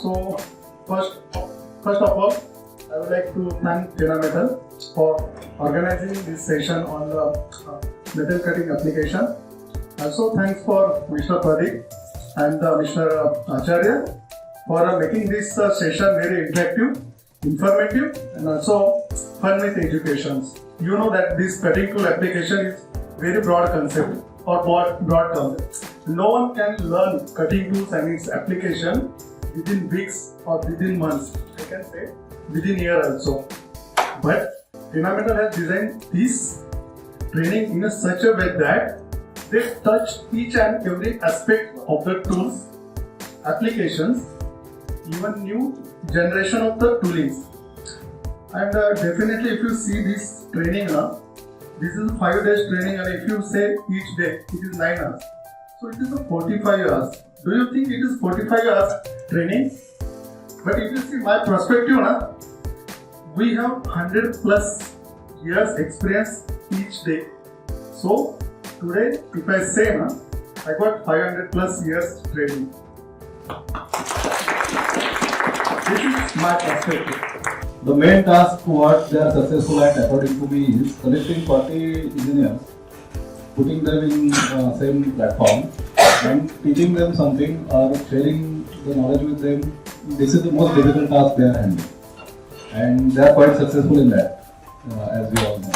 So first of all, I would like to thank Metal for organizing this session on the metal cutting application. Also thanks for Mr. Pradeep and Mr. Acharya for making this session very interactive, informative and also fun with education. You know that this cutting tool application is very broad concept or broad concept. No one can learn cutting tools and its application within weeks or within months. I can say within year also. But Metal has designed this training in such a way that they touch each and every aspect of the tools, applications, even new generation of the toolings. And definitely if you see this training, this is 5 days training, and if you say each day it is 9 hours. So it is a 45 hours. Do you think it is 45 hours training? But if you see my perspective, we have 100 plus years experience each day. So today, if I say, I got 500 plus years training. This is my perspective. The main task what they are successful at, according to me, is collecting 40 engineers, putting them in same platform and teaching them something or sharing the knowledge with them. This is the most difficult task they are handling, and they are quite successful in that, as we all know.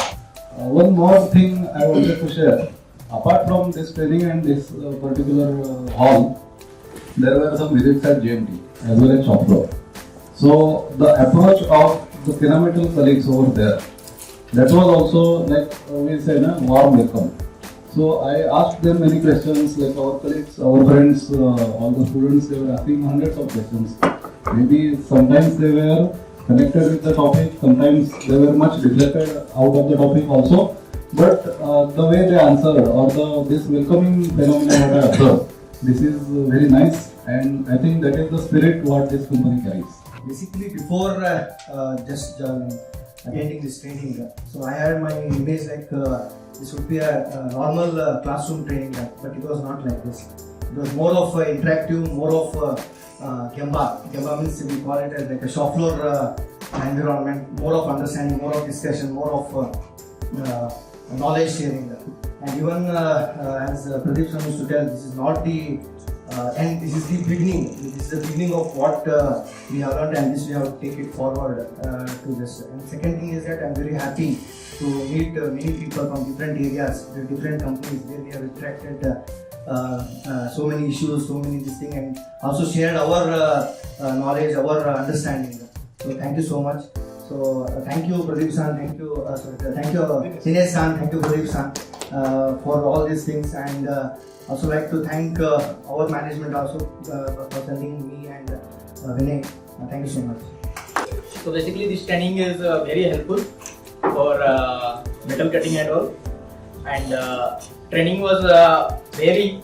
One more thing I wanted to share. Apart from this training and this particular hall, there were some visits at GMT as well as shop floor. So the approach of the Metal colleagues over there, that was also like we say, warm welcome. So I asked them many questions, like our colleagues, our friends, all the students, they were asking hundreds of questions. Maybe sometimes they were connected with the topic, sometimes they were much deflected out of the topic also. But the way they answered or this welcoming phenomenon what I observed, this is very nice, and I think that is the spirit what this company carries. Basically, before just attending this training, so I had my image like this would be a normal classroom training, but it was not like this. It was more of interactive, more of Gemba. Gemba means we call it as like a shop floor environment, more of understanding, more of discussion, more of knowledge sharing. And even as Pradeep sir used to tell, this is not the end, this is the beginning. This is the beginning of what we have learned, and this we have to take it forward to this. And second thing is that I am very happy to meet many people from different areas, different companies where we have interacted so many issues, so many this thing, and also shared our knowledge, our understanding. So thank you so much. So thank you Pradeep san, thank you Dinesh san, thank you Pradeep san for all these things, and also like to thank our management also for sending me and Vinay. Thank you so much. So basically this training is very helpful for metal cutting and all, and training was very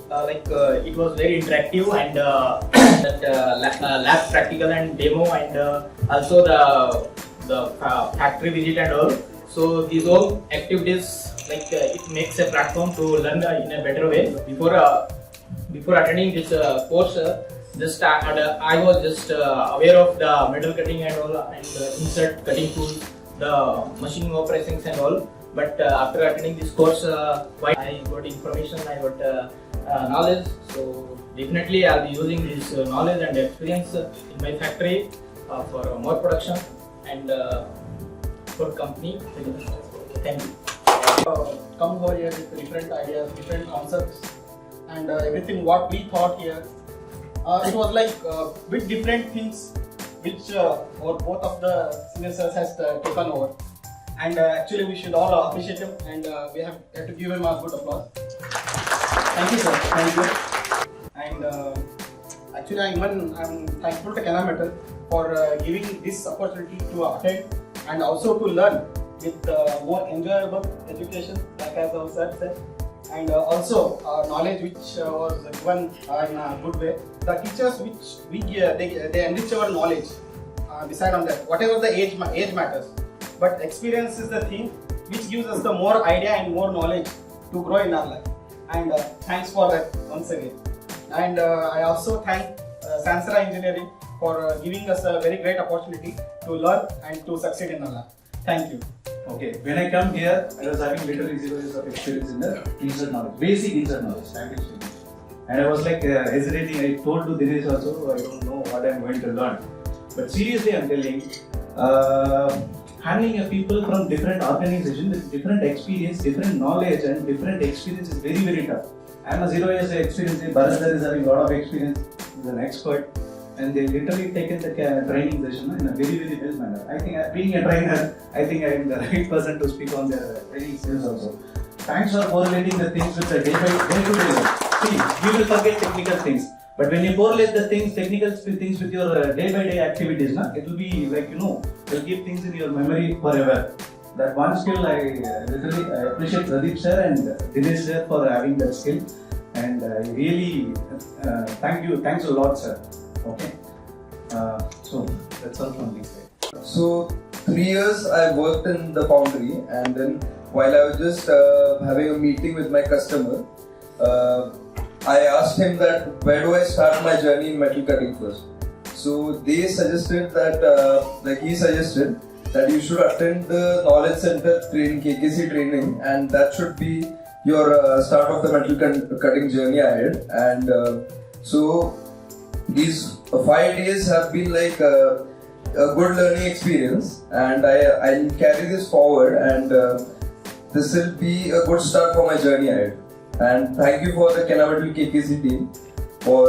it was very interactive, and lab practical and demo, and also the factory visit and all. So these all activities it makes a platform to learn in a better way. Before attending this course, I was just aware of the metal cutting and all, and insert cutting tools, the machining operations and all. But after attending this course, I got information, I got knowledge. So definitely I'll be using this knowledge and experience in my factory for more production and for company. Thank you. Come over here with different ideas, different concepts, and everything what we thought here. It was like with different things which both of the seniors has taken over, and actually we should all appreciate him, and we have to give him a good applause. Thank you sir, thank you. And actually I'm thankful to Metal for giving this opportunity to attend and also to learn with more enjoyable education, like as our sir said, and also knowledge which was given in a good way. The teachers which we give, they enrich our knowledge. Decide on that, whatever the age matters, but experience is the thing which gives us the more idea and more knowledge to grow in our life. And thanks for that once again. And I also thank Sansera Engineering for giving us a very great opportunity to learn and to succeed in our lab. Thank you. Okay, when I come here, I was having literally 0 years of experience in the insert knowledge, basic insert knowledge, and I was like hesitating. I told to Dinesh also, I don't know what I am going to learn. But seriously, I am telling, handling a people from different organizations with different experience, different knowledge, and different experience is very, very tough. I am a 0 years experience. Bharat is having a lot of experience. He is an expert. And they literally taken the training session in a very, very well manner. I think being a trainer, I think I am the right person to speak on their training skills also. Thanks for correlating the things with the day-to-day life. See, you will forget technical things. But when you correlate the things, technical things with your day-by-day activities, it will be like, it will keep things in your memory forever. That one skill, I appreciate Pradeep sir and Dinesh sir for having that skill. And I really thanks a lot, sir. Okay, so that's all from this side. So 3 years I worked in the foundry, and then while I was just having a meeting with my customer, I asked him that where do I start my journey in metal cutting first. So they suggested that he suggested that you should attend the knowledge center training, KKC training, and that should be your start of the metal cutting journey ahead. And so these 5 days have been like a good learning experience, and I'll carry this forward, and this will be a good start for my journey ahead. And thank you for the Kenavatil KKC team for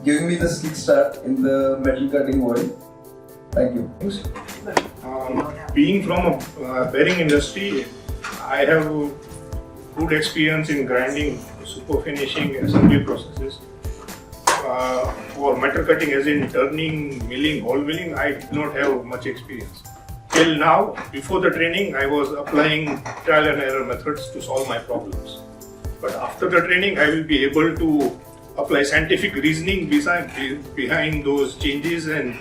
giving me this kickstart in the metal cutting world. Thank you. Being from a bearing industry, I have good experience in grinding, super finishing, assembly processes. For metal cutting, as in turning, milling, hole milling, I did not have much experience. Till now, before the training, I was applying trial and error methods to solve my problems. But after the training, I will be able to apply scientific reasoning behind those changes, and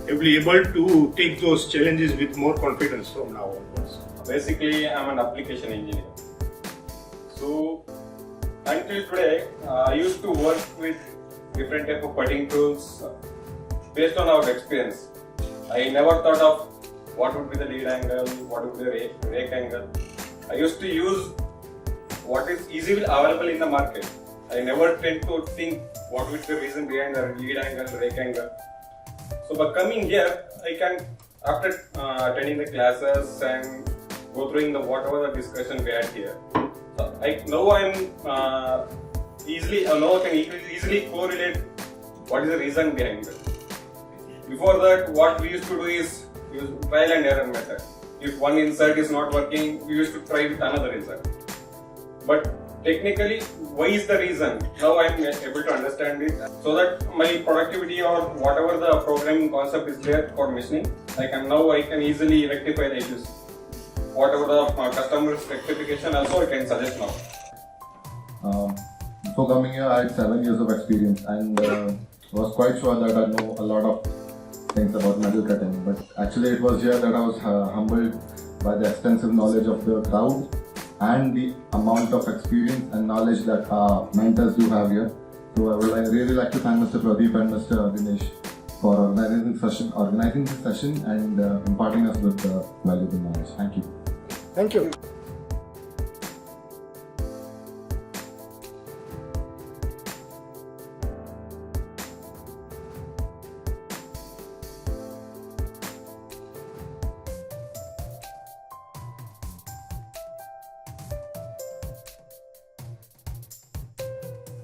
I will be able to take those challenges with more confidence from now onwards. Basically, I'm an application engineer. So, until today, I used to work with different type of cutting tools based on our experience. I never thought of what would be the lead angle, what would be the rake angle. I used to use what is easily available in the market. I never tend to think what is the reason behind the lead angle, rake angle. So by coming here, I can, after attending the classes and go through whatever the discussion we had here, now I can easily correlate what is the reason behind it. Before that, what we used to do is use trial and error method. If one insert is not working, we used to try with another insert. But technically, why is the reason? Now I am able to understand it, so that my productivity or whatever the programming concept is there for machining, I can easily rectify the issues. Whatever the customer's rectification, also I can suggest now. Before coming here, I had 7 years of experience, and was quite sure that I know a lot of things about metal cutting. But actually, it was here that I was humbled by the extensive knowledge of the crowd and the amount of experience and knowledge that our mentors do have here. So I would really like to thank Mr. Pradeep and Mr. Dinesh for organizing this session and imparting us with valuable knowledge. Thank you. Thank you.